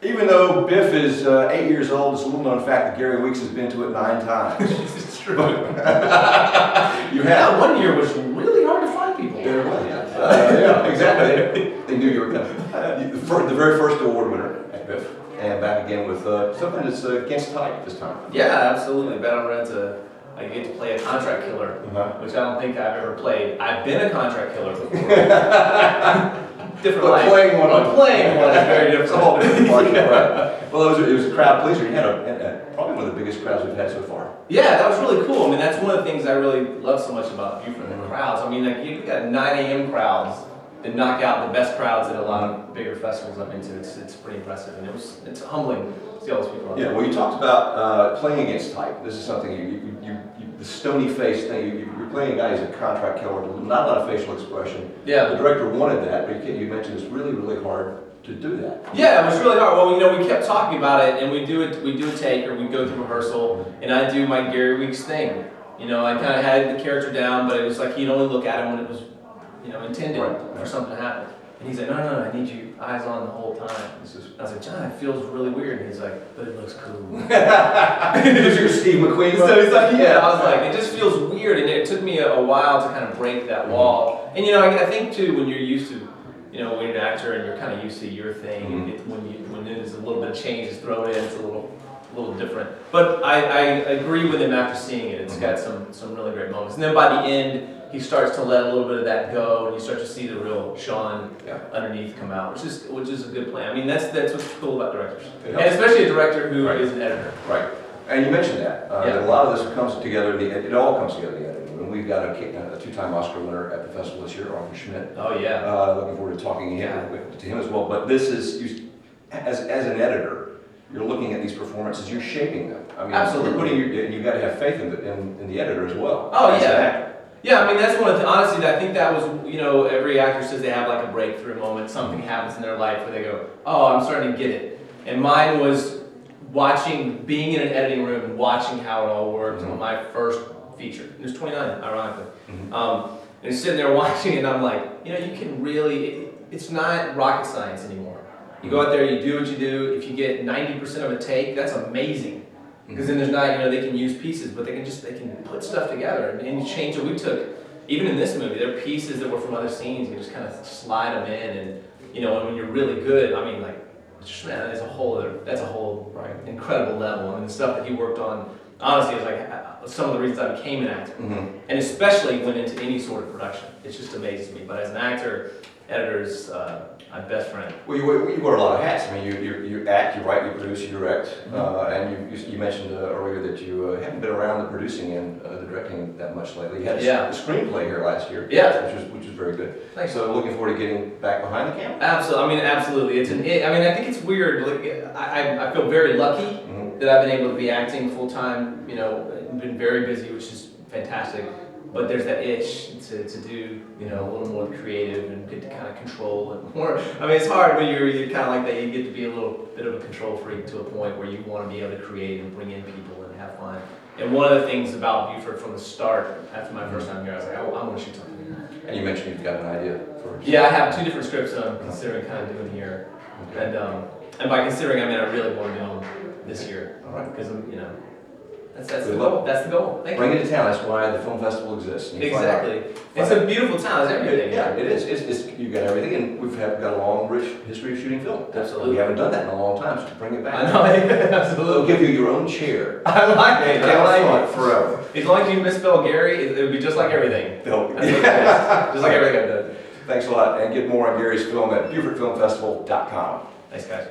Even though BIFF is 8 years old, it's a little known fact that Gary Weeks has been to it 9 times. It's true. You have. Yeah, one year was really hard to find people. There it was, yeah, exactly. They knew you were coming. The very first award winner at BIFF, and back again with something that's against type this time. Yeah, absolutely. Bet on Rent, I get to play a contract killer, which I don't think I've ever played. I've been a contract killer before. Different But life. playing one is very different. It's a whole different market, right? Well, it was a crowd pleaser. You had probably one of the biggest crowds we've had so far. Yeah, that was really cool. I mean, that's one of the things I really love so much about Buford and the crowds. I mean, like you've got 9 a.m. crowds that knock out the best crowds at a lot of bigger festivals I've been to. It's pretty impressive, and it's humbling to see all those people out there. Yeah, well, you talked about playing against type. This is something the stony face thing. You're playing a guy who's a contract killer, not a lot of facial expression. Yeah. The director wanted that, but you mentioned it's really, really hard to do that. Yeah, it was really hard. Well, we kept talking about it, and we do a take, or we go through rehearsal, and I do my Gary Weeks thing. I kind of had the character down, but it was like he'd only look at him when it was, intended for something to happen. And he's like, no, I need you eyes on the whole time. I was like, John, it feels really weird. And he's like, but it looks cool. Is your Steve McQueen? So he's like, yeah. I was like, it just feels weird, and it took me a while to kind of break that wall. And I think too, when you're used to, when you're an actor and you're kind of used to your thing, when there's a little bit of change is thrown in, it's a little different. But I agree with him after seeing it. It's got some really great moments. And then by the end, he starts to let a little bit of that go, and you start to see the real Sean underneath come out, which is a good plan. I mean, that's what's cool about directors, and especially a director who is an editor. Right. And you mentioned that. A lot of this comes together. It all comes together in the editing. And we've got a 2-time Oscar winner at the festival this year, Arthur Schmidt. Oh yeah. Looking forward to talking to him as well. But this is as an editor, you're looking at these performances. You're shaping them. I mean, absolutely. You've got to have faith in the editor as well. Oh yeah. Yeah, I mean, that's one of the, honestly, I think that was, every actor says they have like a breakthrough moment, something happens in their life where they go, oh, I'm starting to get it. And mine was being in an editing room and watching how it all worked on my first feature. It was 29, ironically. And sitting there watching it, and I'm like, you can really, it's not rocket science anymore. You go out there, you do what you do. If you get 90% of a take, that's amazing. Because then there's not, they can use pieces, but they can put stuff together and you change it. We took, even in this movie, there are pieces that were from other scenes. You just kind of slide them in, and and when you're really good, I mean, like, man, that's a whole incredible level. I mean, the stuff that he worked on, honestly, it was like some of the reasons I became an actor, and especially went into any sort of production. It just amazes me. But as an actor, editor's my best friend. Well, you wear a lot of hats. I mean, you act, you write, you produce, you direct, and you mentioned earlier that you haven't been around the producing and the directing that much lately. You had a screenplay here last year, which was very good. Thanks. So looking forward to getting back behind the camera. Absolutely. I mean, absolutely. I think it's weird. Like, I feel very lucky that I've been able to be acting full time. Been very busy, which is fantastic. But there's that itch to do, a little more creative and get to kind of control it more. I mean, it's hard when you're kind of like that. You get to be a little bit of a control freak to a point where you want to be able to create and bring in people and have fun. And one of the things about Buford from the start, after my first time here, I was like, I want to shoot something here. And you mentioned you've got an idea for. Yeah, I have 2 different scripts that I'm considering kind of doing here. Okay. And by considering, I mean I really want to do them this year. All right. Because that's the goal. That's the goal. Thank you. Bring it to town. That's why the film festival exists. Exactly. It's a beautiful town. It's everything. Yeah, it is. You've got everything, and we've got a long, rich history of shooting film. Absolutely. We haven't done that in a long time, so bring it back. I know. Absolutely. We'll give you your own chair. I like it. I like it. Forever. As long as you misspell Gary, it would be just like everything. Just like everything I've done. Thanks a lot, and get more on Gary's film at BufordFilmFestival.com. Thanks, guys.